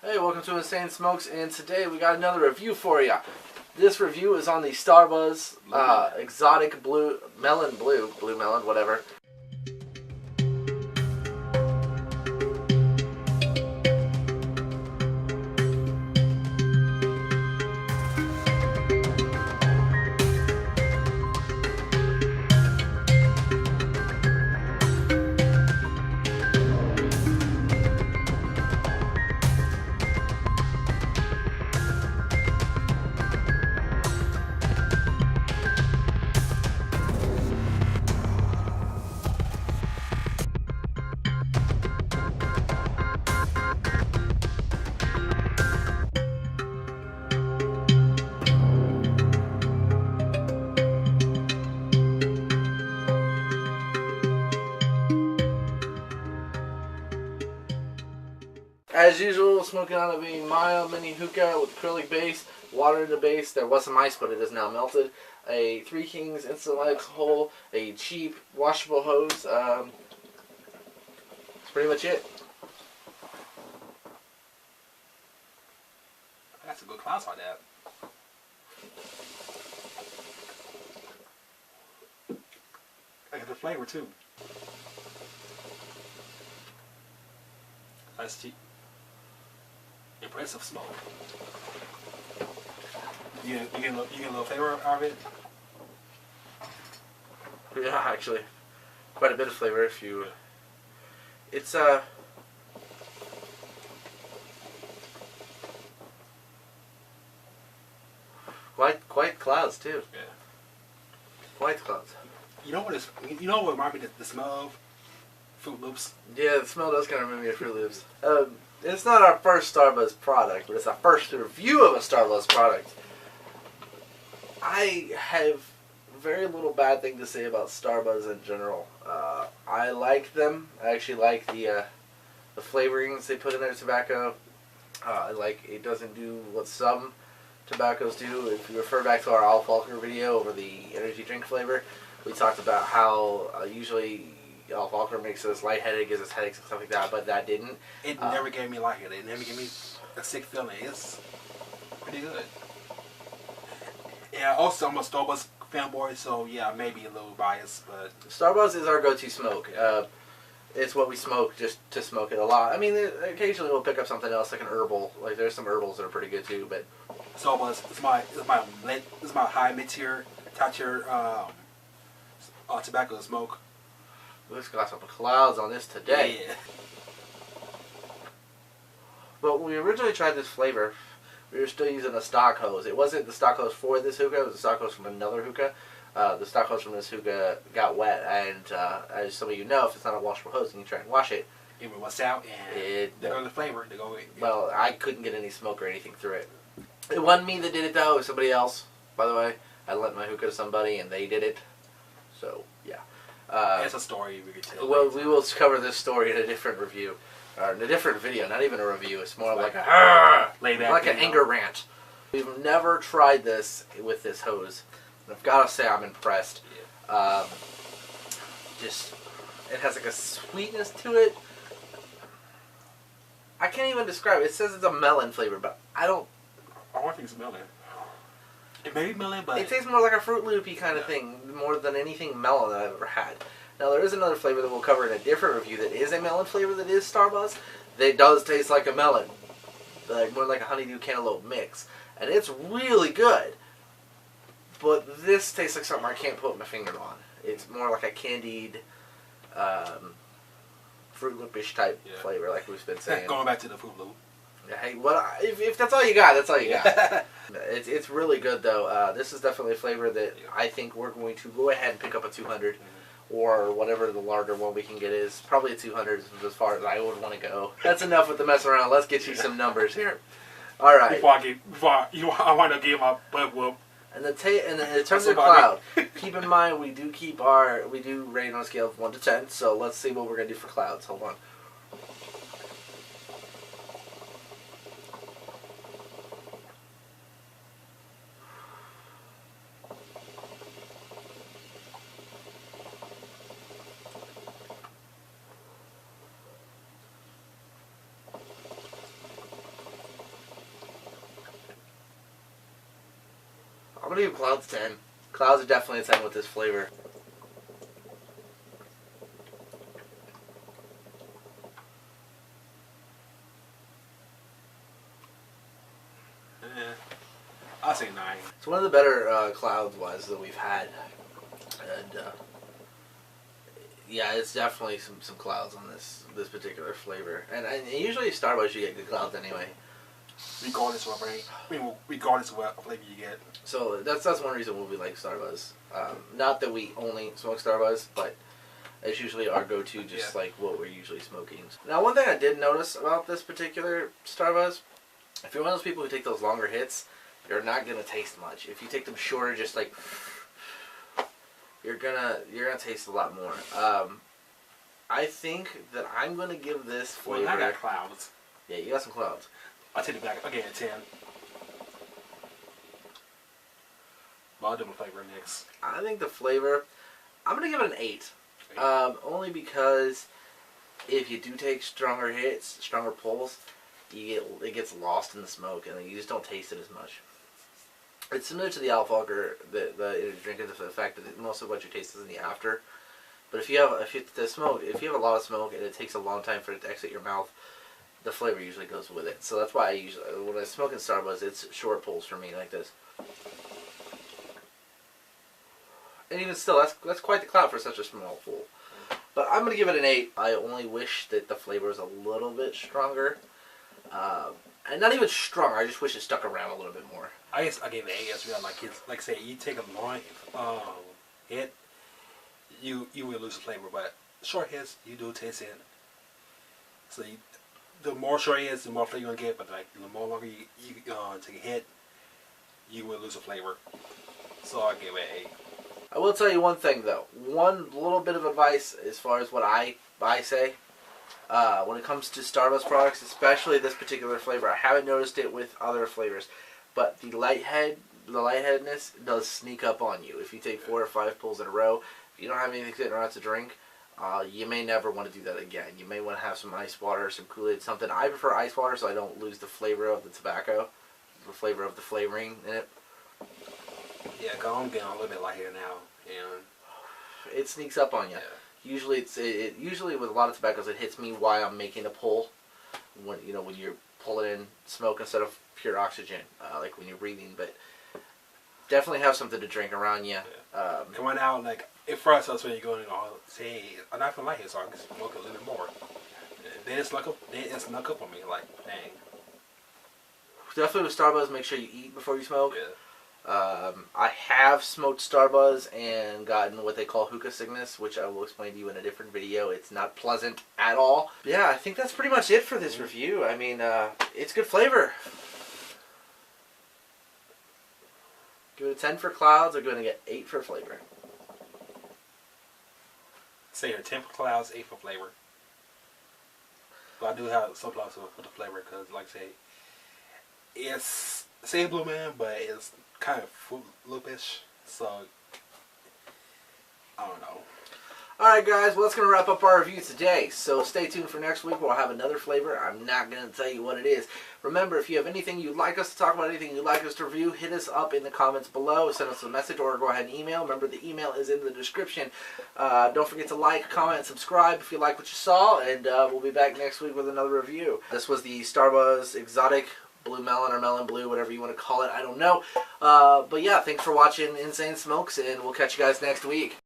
Hey, welcome to NSANESMOKES, and today we got another review for you. This review is on the Starbuzz Exotic Blue, Blue Melon, whatever. As usual, smoking out of a mild mini hookah with acrylic base, water in the base. There was some ice, but it is now melted. A Three Kings instant lights hole, a cheap washable hose. That's pretty much it. That's a good class on that. I got the flavor too. That's cheap. Impressive smoke. You get a little flavor out of it? Yeah, actually, quite a bit of flavor. If you, it's quite clouds too. Yeah. Quite clouds. You know what reminds me of the smell of? Fruit Loops. Yeah, the smell does kind of remind me of Fruit Loops. It's not our first Starbuzz product, but it's our first review of a Starbuzz product. I have very little bad thing to say about Starbuzz in general. I like them. I actually like the flavorings they put in their tobacco. It doesn't do what some tobaccos do. If you refer back to our Al Faulkner video over the energy drink flavor, we talked about how usually Al Faulkner makes us lightheaded, gives us headaches and stuff like that, but that didn't. It never gave me lightheaded. It never gave me a sick feeling. It's pretty good. Yeah, also I'm a Starbuzz fanboy, so yeah, maybe a little biased, but Starbuzz is our go-to smoke. It's what we smoke just to smoke it a lot. I mean, occasionally we'll pick up something else like an herbal. Like there's some herbals that are pretty good too, but Starbuzz is my high mid-tier, top-tier tobacco to smoke. We've got some clouds on this today. Yeah. But when we originally tried this flavor, we were still using a stock hose. It wasn't the stock hose for this hookah, it was the stock hose from another hookah. The stock hose from this hookah got wet, and as some of you know, if it's not a washable hose and you try and wash it, it will rust out, and they go to the flavor. They go. Well, I couldn't get any smoke or anything through it. It wasn't me that did it though, it was somebody else, by the way. I lent my hookah to somebody and they did it. So, yeah. It's a story we could tell. Well, we will cover this story in a different review. Or in a different video, not even a review. It's more like an anger rant. We've never tried this with this hose. And I've got to say I'm impressed. Yeah. It has like a sweetness to it. I can't even describe it. It says it's a melon flavor, but I don't think it's melon. It may be melon, but it tastes more like a Fruit Loopy kind of thing, more than anything melon that I've ever had. Now there is another flavor that we'll cover in a different review that is a melon flavor that is Starbuzz. That does taste like a melon, more like a honeydew cantaloupe mix, and it's really good. But this tastes like something I can't put my finger on. It's more like a candied, Fruit Loop-ish type flavor, like we've been saying. Going back to the Fruit Loop. Hey, well, if that's all you got, that's all you got. It's really good though. This is definitely a flavor that I think we're going to go ahead and pick up a 200, or whatever the larger one we can get is. Probably a 200 is as far as I would want to go. That's enough with the mess around. Let's get you some numbers here. All right. I want to give my butt whoop. And in terms of cloud, keep in mind we do rate on a scale of 1 to 10. So let's see what we're gonna do for clouds. Hold on. gonna give Clouds 10. Clouds are definitely a 10 with this flavor. I'll say 9. It's one of the better Clouds wise that we've had, and yeah, it's definitely some Clouds on this particular flavor. And usually Starbucks you get good Clouds anyway. Regardless of regardless of what flavor you get. So that's one reason why we like Starbuzz. Not that we only smoke Starbuzz, but it's usually our go-to, just like what we're usually smoking. Now, one thing I did notice about this particular Starbuzz, if you're one of those people who take those longer hits, you're not gonna taste much. If you take them shorter, just like you're gonna taste a lot more. I think that I'm gonna give this flavor. Well, I got Clouds. Yeah, you got some Clouds. I'll take it back again at 10. But I'll do my flavor next. I think the flavor, I'm going to give it an 8. Only because if you do take stronger hits, stronger pulls, it gets lost in the smoke and you just don't taste it as much. It's similar to the Alfalker, the drink, the fact that most of what you taste is in the after. But if you have a lot of smoke and it takes a long time for it to exit your mouth, the flavor usually goes with it. So that's why I usually, when I smoke in Starbuzz, it's short pulls for me like this. And even still, that's quite the cloud for such a small pull. But I'm going to give it an 8. I only wish that the flavor was a little bit stronger. And not even stronger, I just wish it stuck around a little bit more. I guess I gave it an 8 as well. Like I say, you take a long hit, you will lose the flavor. But short hits, you do taste it. So the more short hits, the more flavor you're gonna get. But like the more longer you take a hit, you will lose the flavor. So I give it an 8. I will tell you one thing though. One little bit of advice as far as what I say. When it comes to Starbuzz products, especially this particular flavor, I haven't noticed it with other flavors, but the lightheadedness does sneak up on you. If you take 4 or 5 pulls in a row, if you don't have anything sitting around to drink, you may never want to do that again. You may want to have some ice water, some Kool-Aid, something. I prefer ice water so I don't lose the flavor of the tobacco, the flavor of the flavoring in it. Yeah, cause I'm getting a little bit light here now, and it sneaks up on you. Yeah. Usually, usually with a lot of tobaccos, it hits me while I'm making a pull. When you're pulling in smoke instead of pure oxygen, like when you're breathing. But definitely have something to drink around you. Yeah. Come on out, like at first I was when you're going, say, I'm not feeling like it, so I can smoke a little bit more. Then it snuck up on me, like, dang. Definitely with Starbuzz, make sure you eat before you smoke. Yeah. I have smoked Starbuzz and gotten what they call hookah sickness, which I will explain to you in a different video. It's not pleasant at all. But yeah, I think that's pretty much it for this review. I mean, it's good flavor. Give it a 10 for Clouds. I'm going to get 8 for flavor. Say here, 10 for Clouds, 8 for flavor. But I do have some plus for the flavor because, like I say, it's same Blue Man, but it's kind of Fruit Loop-ish, so I don't know. Alright guys, well that's going to wrap up our review today, so stay tuned for next week. We'll have another flavor. I'm not going to tell you what it is. Remember, if you have anything you'd like us to talk about, anything you'd like us to review, hit us up in the comments below, send us a message, or go ahead and email. Remember, the email is in the description. Don't forget to like, comment, and subscribe if you like what you saw, and we'll be back next week with another review. This was the Starbuzz Exotic Blue Melon or Melon Blue, whatever you want to call it, I don't know. But yeah, thanks for watching Insane Smokes, and we'll catch you guys next week.